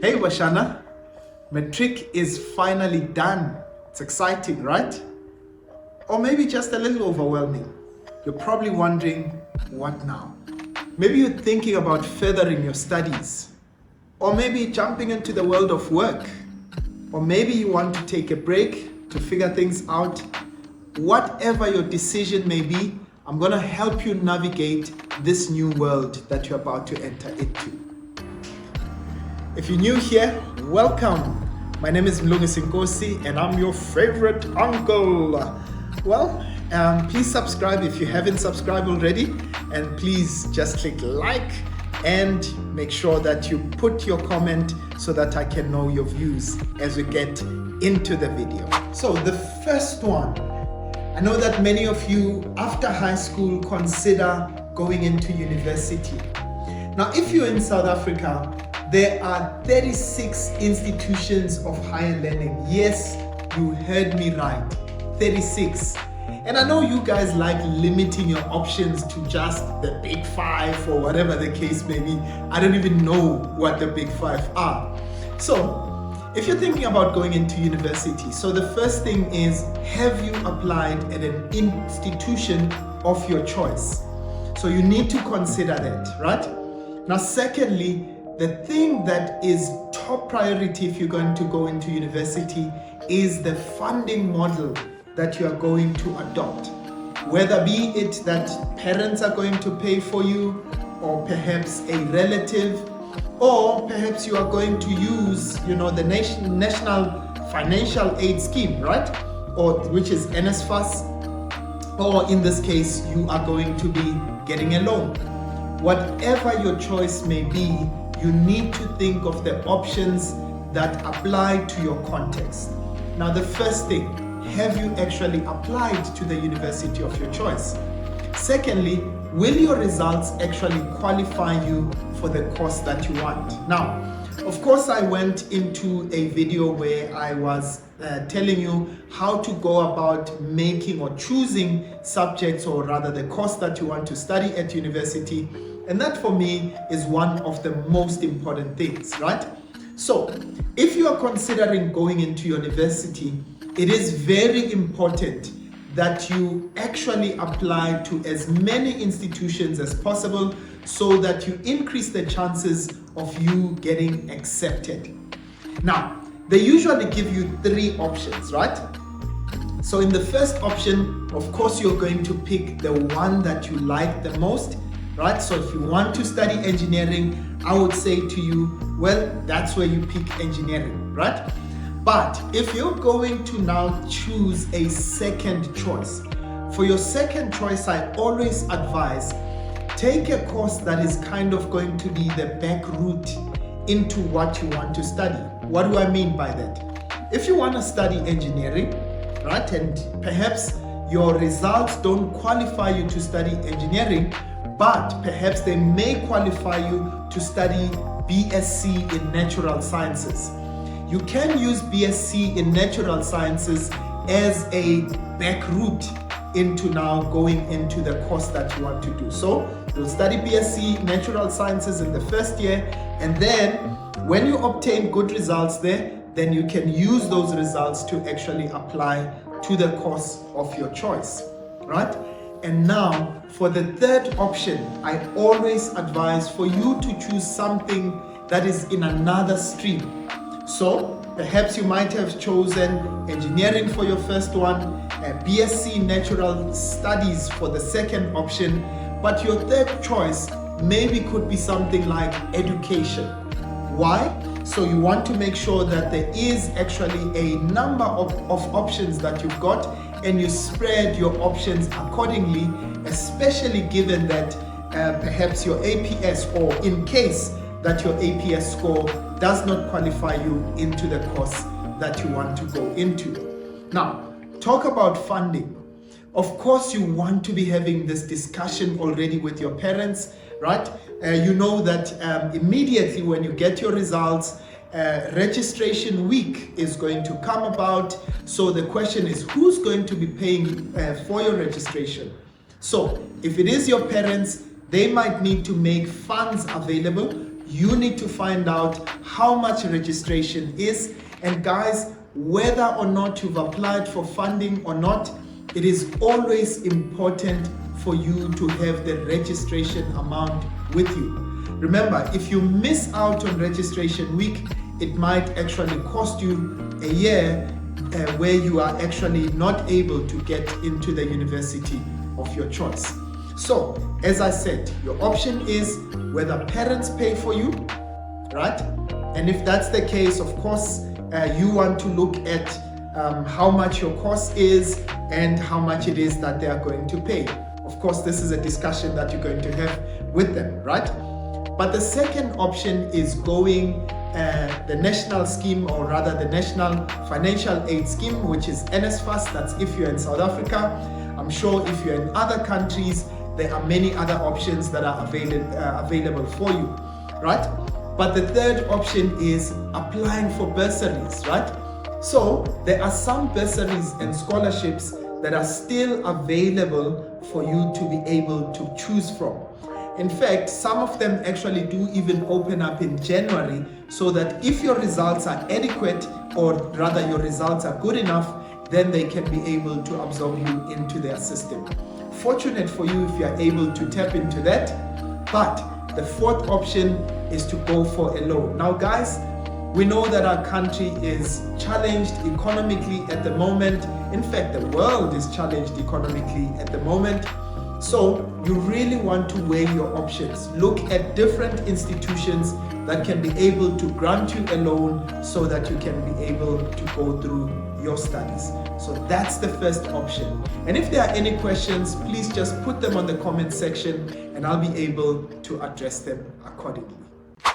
Hey Washana, Matric is finally done. It's exciting, right? Or maybe just a little overwhelming. You're probably wondering, what now? Maybe you're thinking about furthering your studies. Or maybe jumping into the world of work. Or maybe you want to take a break to figure things out. Whatever your decision may be, I'm going to help you navigate this new world that you're about to enter into. If you're new here, welcome. My name is Mlungisi Nkosi and I'm your favorite uncle. Well, please subscribe if you haven't subscribed already, and please just click like and make sure that you put your comment so that I can know your views as we get into the video. So the first one, I know that many of you after high school consider going into university. Now, if you're in South Africa, there are 36 institutions of higher learning. Yes, you heard me right, 36. And I know you guys like limiting your options to just the big five or whatever the case may be. I don't even know what the big five are. So, if you're thinking about going into university, so the first thing is, have you applied at an institution of your choice? So you need to consider that, right? Now, secondly, the thing that is top priority if you're going to go into university is the funding model that you are going to adopt. Whether be it that parents are going to pay for you, or perhaps a relative, or perhaps you are going to use, the National Financial Aid Scheme, right? Or which is NSFAS, or in this case, you are going to be getting a loan. Whatever your choice may be, you need to think of the options that apply to your context. Now, the first thing, have you actually applied to the university of your choice? Secondly, will your results actually qualify you for the course that you want? Now, of course, I went into a video where I was telling you how to go about making or choosing subjects, or rather the course that you want to study at university. And that for me is one of the most important things, right? So if you are considering going into university, it is very important that you actually apply to as many institutions as possible so that you increase the chances of you getting accepted. Now, they usually give you three options, right? So in the first option, of course, you're going to pick the one that you like the most, right? So if you want to study engineering, I would say to you, well, that's where you pick engineering, right? But if you're going to now choose a second choice, for your second choice, I always advise, take a course that is kind of going to be the back route into what you want to study. What do I mean by that? If you want to study engineering, right, and perhaps your results don't qualify you to study engineering, but perhaps they may qualify you to study BSc in natural sciences. You can use BSc in natural sciences as a back route into now going into the course that you want to do. So you'll study BSc natural sciences in the first year, and then when you obtain good results there, then you can use those results to actually apply to the course of your choice, right? And now, for the third option, I always advise for you to choose something that is in another stream. So, perhaps you might have chosen engineering for your first one, BSc Natural Studies for the second option, but your third choice maybe could be something like education. Why? So you want to make sure that there is actually a number of options that you've got, and you spread your options accordingly, especially given that perhaps your APS, or in case that your APS score does not qualify you into the course that you want to go into. Now, talk about funding. Of course, you want to be having this discussion already with your parents, right? You know that immediately when you get your results, registration week is going to come about. So the question is, who's going to be paying for your registration? So if it is your parents, they might need to make funds available You need to find out how much registration is. And guys, whether or not you've applied for funding or not, it is always important for you to have the registration amount with you. Remember, if you miss out on registration week, it might actually cost you a year where you are actually not able to get into the university of your choice. So, as I said, your option is whether parents pay for you, right? And if that's the case, of course, you want to look at how much your cost is and how much it is that they are going to pay. Of course, this is a discussion that you're going to have with them, right? But the second option is going the national scheme, or rather the National Financial Aid Scheme, which is NSFAS. That's if you're in South Africa. I'm sure if you're in other countries, there are many other options that are available for you, right? But the third option is applying for bursaries, right? So there are some bursaries and scholarships that are still available for you to be able to choose from. In fact, some of them actually do even open up in January, so that if your results are adequate, or rather your results are good enough, then they can be able to absorb you into their system. Fortunate for you if you are able to tap into that. But the fourth option is to go for a loan. Now guys, we know that our country is challenged economically at the moment. In fact, the world is challenged economically at the moment. So you really want to weigh your options. Look at different institutions that can be able to grant you a loan so that you can be able to go through your studies. So that's the first option. And if there are any questions, please just put them on the comment section and I'll be able to address them accordingly.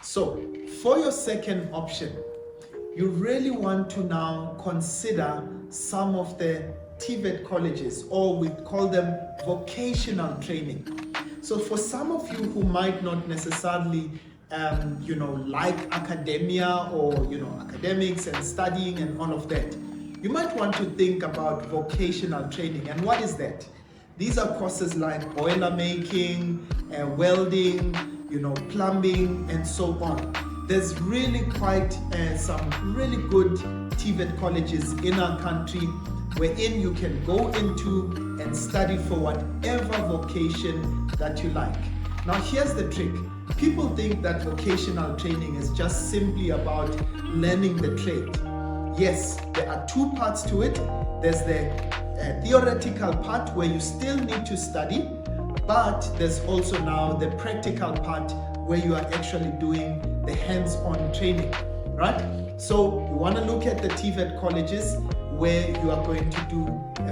So for your second option, you really want to now consider some of the TVET colleges, or we call them vocational training. So for some of you who might not necessarily like academia or academics and studying and all of that, you might want to think about vocational training. And what is that? These are courses like boiler making, welding, plumbing, and so on. There's really quite some really good TVET colleges in our country wherein you can go into and study for whatever vocation that you like. Now here's the trick. People think that vocational training is just simply about learning the trade. Yes, there are two parts to it. There's the theoretical part where you still need to study, but there's also now the practical part where you are actually doing the hands-on training, right? So you want to look at the TVET colleges where you are going to do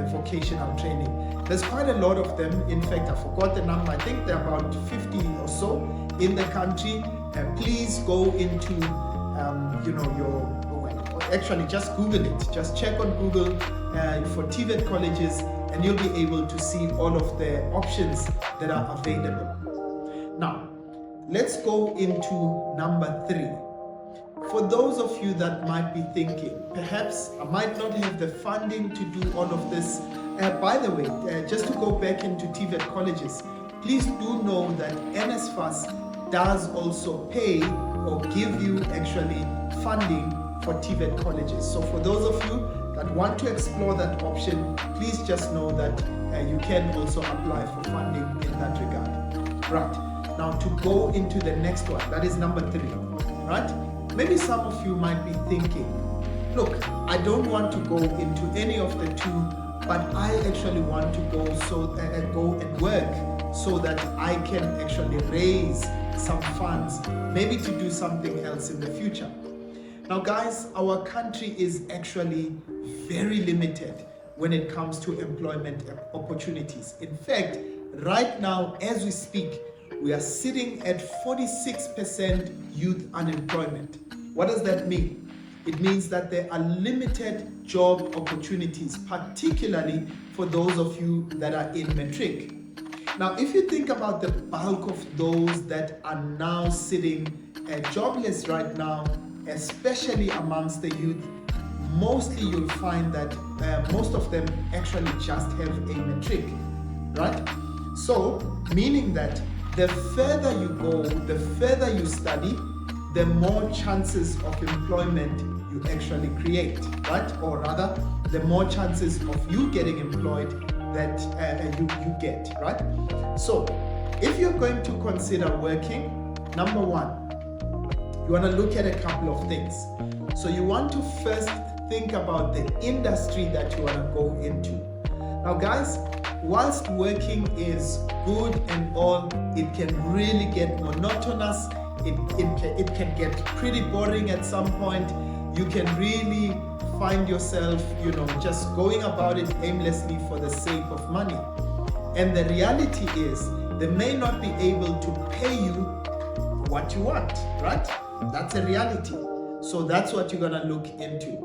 vocational training. There's quite a lot of them. In fact, I forgot the number. I think there are about 50 or so in the country. Please go into actually just Google it. Just check on Google for TVET colleges and you'll be able to see all of the options that are available. Now, let's go into number 3. For those of you that might be thinking, perhaps I might not have the funding to do all of this. By the way, just to go back into TVET colleges, please do know that NSFAS does also pay or give you actually funding for TVET colleges. So for those of you that want to explore that option, please just know that you can also apply for funding in that regard. Right, now to go into the next one, that is number 3, right? Maybe some of you might be thinking, look, I don't want to go into any of the two, but I actually want to go and work so that I can actually raise some funds, maybe to do something else in the future. Now guys, our country is actually very limited when it comes to employment opportunities. In fact, right now as we speak, we are sitting at 46% youth unemployment. What does that mean? It means that there are limited job opportunities, particularly for those of you that are in Matric. Now, if you think about the bulk of those that are now sitting jobless right now, especially amongst the youth, mostly you'll find that most of them actually just have a Matric, right? So, meaning that the further you go, the further you study, the more chances of employment you actually create, right? Or rather, the more chances of you getting employed that you get, right? So if you're going to consider working, number one, you want to look at a couple of things. So you want to first think about the industry that you want to go into. Now guys, whilst working is good and all, it can really get monotonous. It can get pretty boring at some point. You can really find yourself, just going about it aimlessly for the sake of money. And the reality is, they may not be able to pay you what you want, right? That's a reality. So that's what you're gonna look into.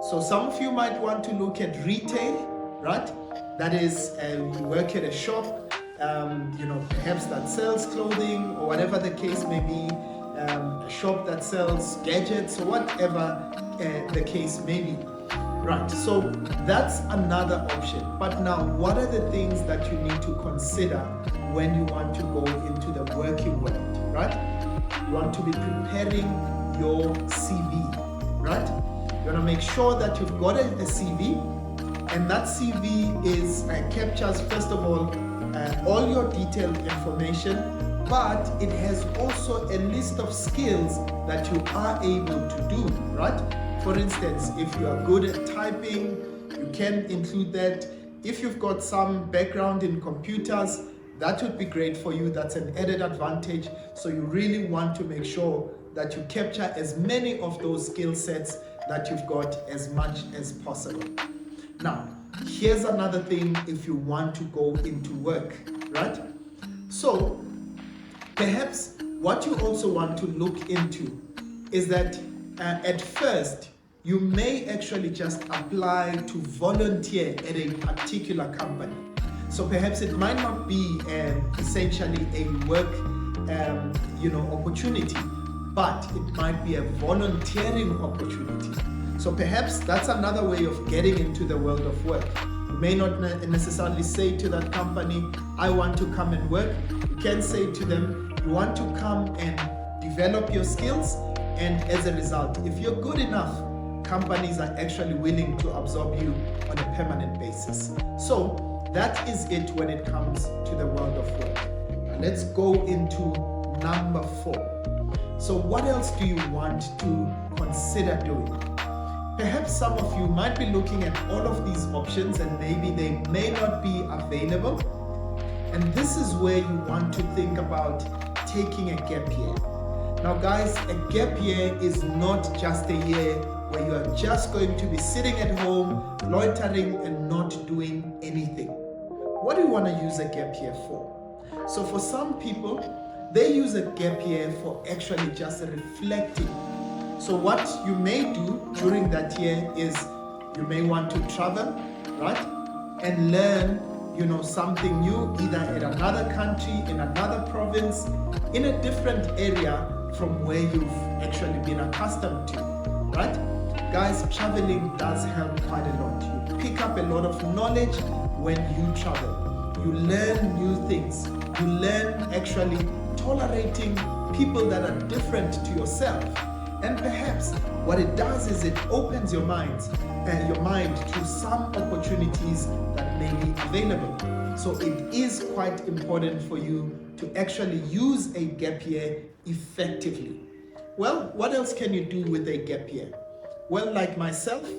So some of you might want to look at retail, right? That is, you work at a shop, perhaps that sells clothing or whatever the case may be, a shop that sells gadgets or whatever the case may be. Right, so that's another option. But now, what are the things that you need to consider when you want to go into the working world, right? You want to be preparing your CV, right? You want to make sure that you've got a CV, and that CV is captures, first of all your detailed information, but it has also a list of skills that you are able to do, right? For instance, if you are good at typing, you can include that. If you've got some background in computers, that would be great for you. That's an added advantage. So you really want to make sure that you capture as many of those skill sets that you've got as much as possible. Now, here's another thing if you want to go into work, right? So perhaps what you also want to look into is that at first, you may actually just apply to volunteer at a particular company. So perhaps it might not be essentially a work opportunity, but it might be a volunteering opportunity. So perhaps that's another way of getting into the world of work. You may not necessarily say to that company, I want to come and work. You can say to them, you want to come and develop your skills, and as a result, if you're good enough, companies are actually willing to absorb you on a permanent basis. So that is it when it comes to the world of work. Now let's go into number 4. So what else do you want to consider doing? Perhaps some of you might be looking at all of these options and maybe they may not be available. And this is where you want to think about taking a gap year. Now guys, a gap year is not just a year where you are just going to be sitting at home, loitering and not doing anything. What do you want to use a gap year for? So for some people, they use a gap year for actually just reflecting. So what you may do during that year is you may want to travel, right? And learn, something new, either in another country, in another province, in a different area from where you've actually been accustomed to, right? Guys, traveling does help quite a lot. You pick up a lot of knowledge when you travel. You learn new things. You learn actually tolerating people that are different to yourself. And perhaps what it does is it opens your mind to some opportunities that may be available. So it is quite important for you to actually use a gap year effectively. Well, what else can you do with a gap year? Well, like myself,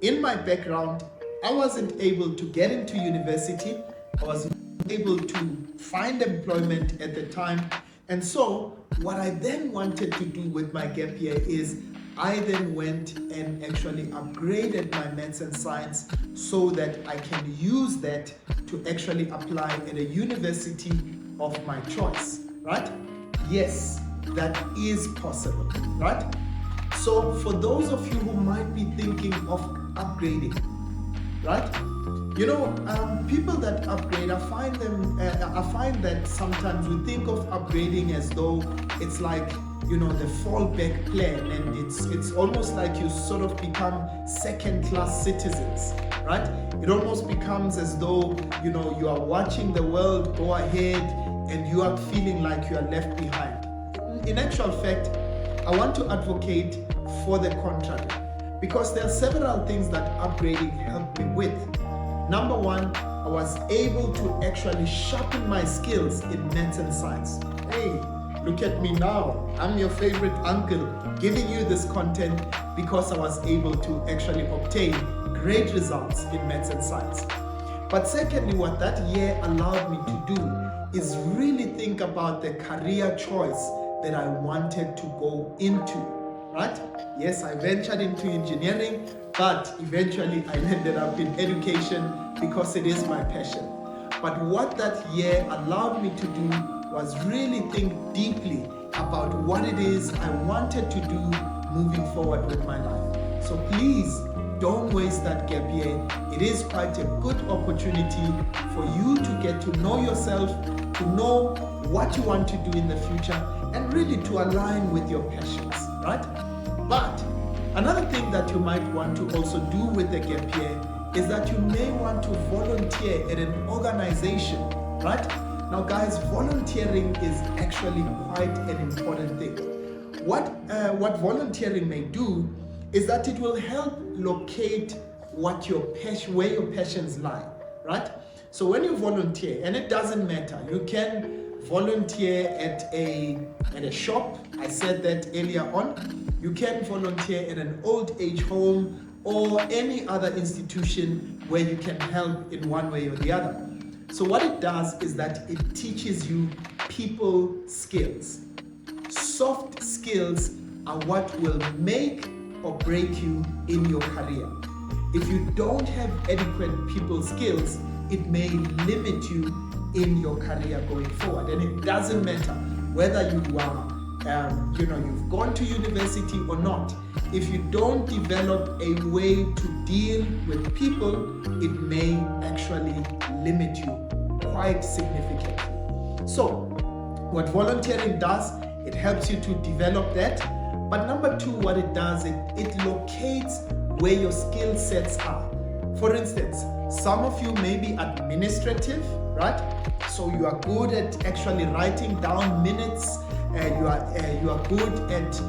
in my background, I wasn't able to get into university. I was not able to find employment at the time. And so what I then wanted to do with my gap year is I then went and actually upgraded my maths and science so that I can use that to actually apply at a university of my choice, right? Yes, that is possible, right? So for those of you who might be thinking of upgrading, right? People that upgrade, I find that sometimes we think of upgrading as though it's like, the fallback plan, and it's almost like you sort of become second-class citizens, right? It almost becomes as though, you are watching the world go ahead and you are feeling like you are left behind. In actual fact, I want to advocate for the contrary, because there are several things that upgrading helped me with. Number one, I was able to actually sharpen my skills in maths and science. Hey, look at me now. I'm your favorite uncle giving you this content because I was able to actually obtain great results in maths and science. But secondly, what that year allowed me to do is really think about the career choice that I wanted to go into, right? Yes, I ventured into engineering, but eventually I ended up in education because it is my passion. But what that year allowed me to do was really think deeply about what it is I wanted to do moving forward with my life. So please don't waste that gap year. It is quite a good opportunity for you to get to know yourself, to know what you want to do in the future, and really to align with your passions, right? But another thing that you might want to also do with the gap year is that you may want to volunteer at an organization, right? Now guys, volunteering is actually quite an important thing. What volunteering may do is that it will help locate where your passions lie, right? So when you volunteer, and it doesn't matter, you can volunteer at a shop, I said that earlier on. You can volunteer at an old age home or any other institution where you can help in one way or the other. So what it does is that it teaches you people skills. Soft skills are what will make or break you in your career. If you don't have adequate people skills, it may limit you in your career going forward. And it doesn't matter whether you are you've gone to university or not. If you don't develop a way to deal with people, it may actually limit you quite significantly. So what volunteering does, it helps you to develop that. But number two, what it does, it locates where your skill sets are. For instance, some of you may be administrative, right? So you are good at actually writing down minutes, you are good at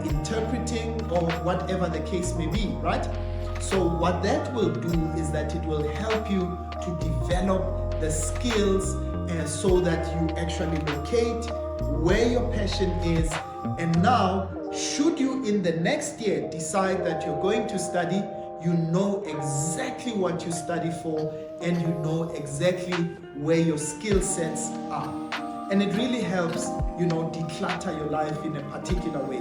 interpreting or whatever the case may be, right? So what that will do is that it will help you to develop the skills so that you actually locate where your passion is. And now, should you in the next year decide that you're going to study, you know exactly what you study for and you know exactly where your skill sets are. And it really helps, declutter your life in a particular way,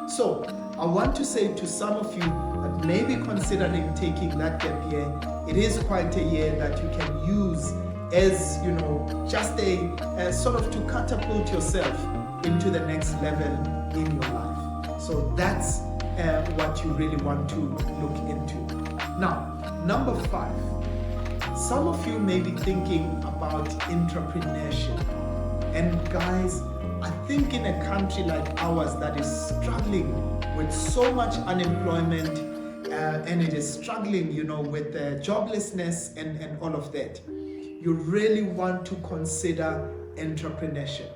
So I want to say to some of you that may be considering taking that gap year, it is quite a year that you can use as, just a sort of to catapult yourself into the next level in your life. So that's what you really want to look into. Now, number 5, some of you may be thinking about entrepreneurship. And guys, I think in a country like ours that is struggling with so much unemployment and it is struggling, with joblessness and all of that, you really want to consider entrepreneurship.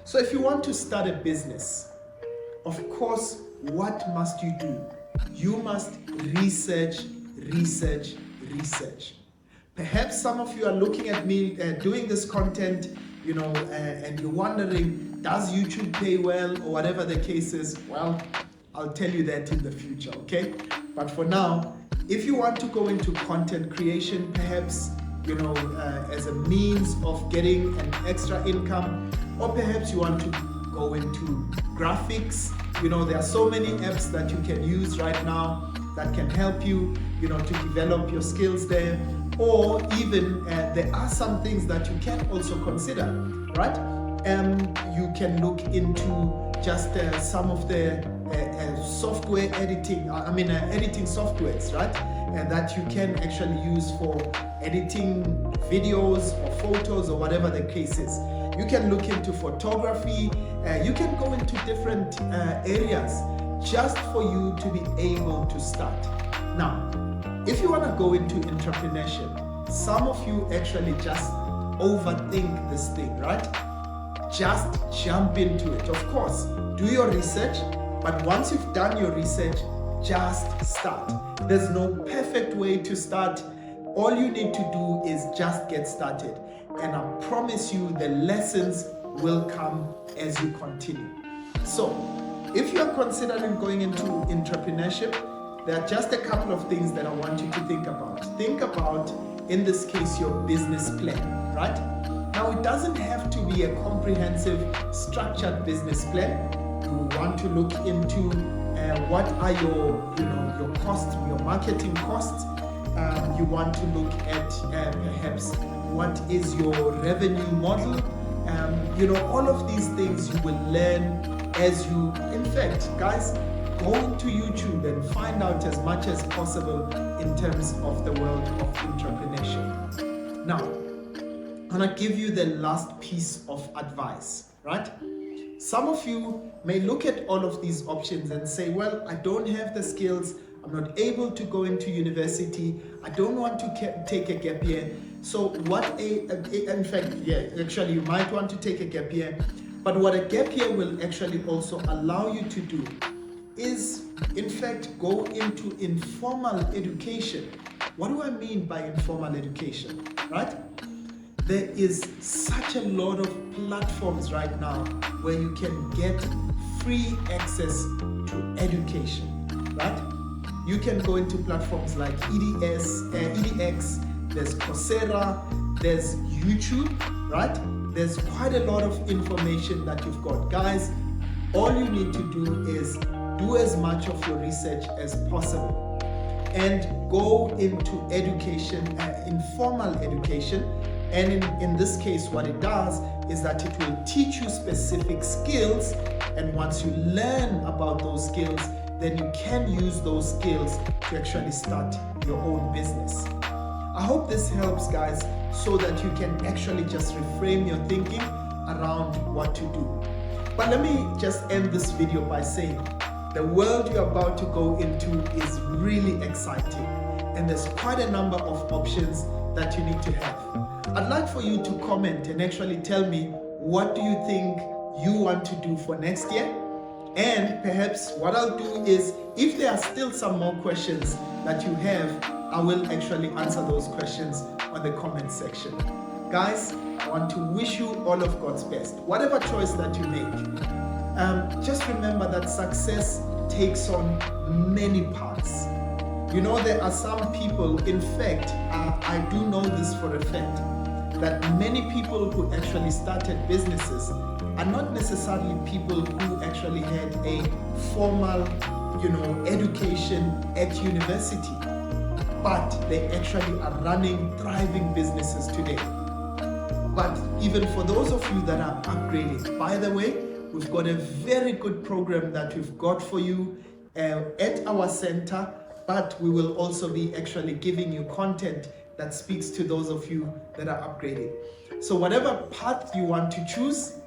So if you want to start a business, of course, what must you do? You must research. Perhaps some of you are looking at me doing this content, and you're wondering, does YouTube pay well or whatever the case is? Well, I'll tell you that in the future, okay? But for now, if you want to go into content creation, perhaps, as a means of getting an extra income, or perhaps you want to go into graphics, there are so many apps that you can use right now that can help you, to develop your skills there. Or even there are some things that you can also consider, right? You can look into just some of the software editing, editing softwares, right? And that you can actually use for editing videos or photos or whatever the case is. You can look into photography. You can go into different areas just for you to be able to start. Now, if you want to go into entrepreneurship, some of you actually just overthink this thing, right? just jump into it. Of course, do your research, but once you've done your research, just start. There's no perfect way to start. All you need to do is just get started. And I promise you the lessons will come as you continue. So, if you are considering going into entrepreneurship, there are just a couple of things that I want you to think about. Think about, in this case, your business plan, right? Now, it doesn't have to be a comprehensive, structured business plan. You want to look into what are your costs, your marketing costs. You want to look at perhaps what is your revenue model. All of these things you will learn as you, in fact, guys, go into YouTube and find out as much as possible in terms of the world of entrepreneurship. Now, I'm gonna give you the last piece of advice, right? Some of you may look at all of these options and say, well, I don't have the skills, I'm not able to go into university, I don't want to take a gap year. So actually you might want to take a gap year, but what a gap year will actually also allow you to do is, in fact, go into informal education. What do I mean by informal education, right? There is such a lot of platforms right now where you can get free access to education, right? You can go into platforms like edX, there's Coursera, there's YouTube, right? There's quite a lot of information that you've got. Guys, all you need to do is do as much of your research as possible and go into education, informal education. And in this case, what it does is that it will teach you specific skills, and once you learn about those skills, then you can use those skills to actually start your own business. I hope this helps, guys, so that you can actually just reframe your thinking around what to do. But let me just end this video by saying the world you're about to go into is really exciting, and there's quite a number of options that you need to have. I'd like for you to comment and actually tell me, what do you think you want to do for next year? And perhaps what I'll do is, if there are still some more questions that you have, I will actually answer those questions on the comment section. Guys, I want to wish you all of God's best. Whatever choice that you make, just remember that success takes on many parts. There are some people, in fact, I do know this for a fact, that many people who actually started businesses are not necessarily people who actually had a formal, education at university, but they actually are running thriving businesses today. But even for those of you that are upgrading, by the way, we've got a very good program that we've got for you at our center, but we will also be actually giving you content that speaks to those of you that are upgrading. So whatever path you want to choose,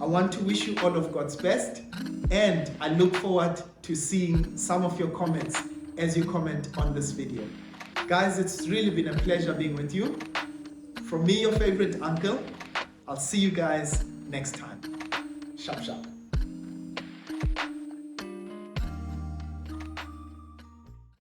I want to wish you all of God's best, and I look forward to seeing some of your comments as you comment on this video. Guys, it's really been a pleasure being with you. From me, your favorite uncle, I'll see you guys next time. Sharp, sharp.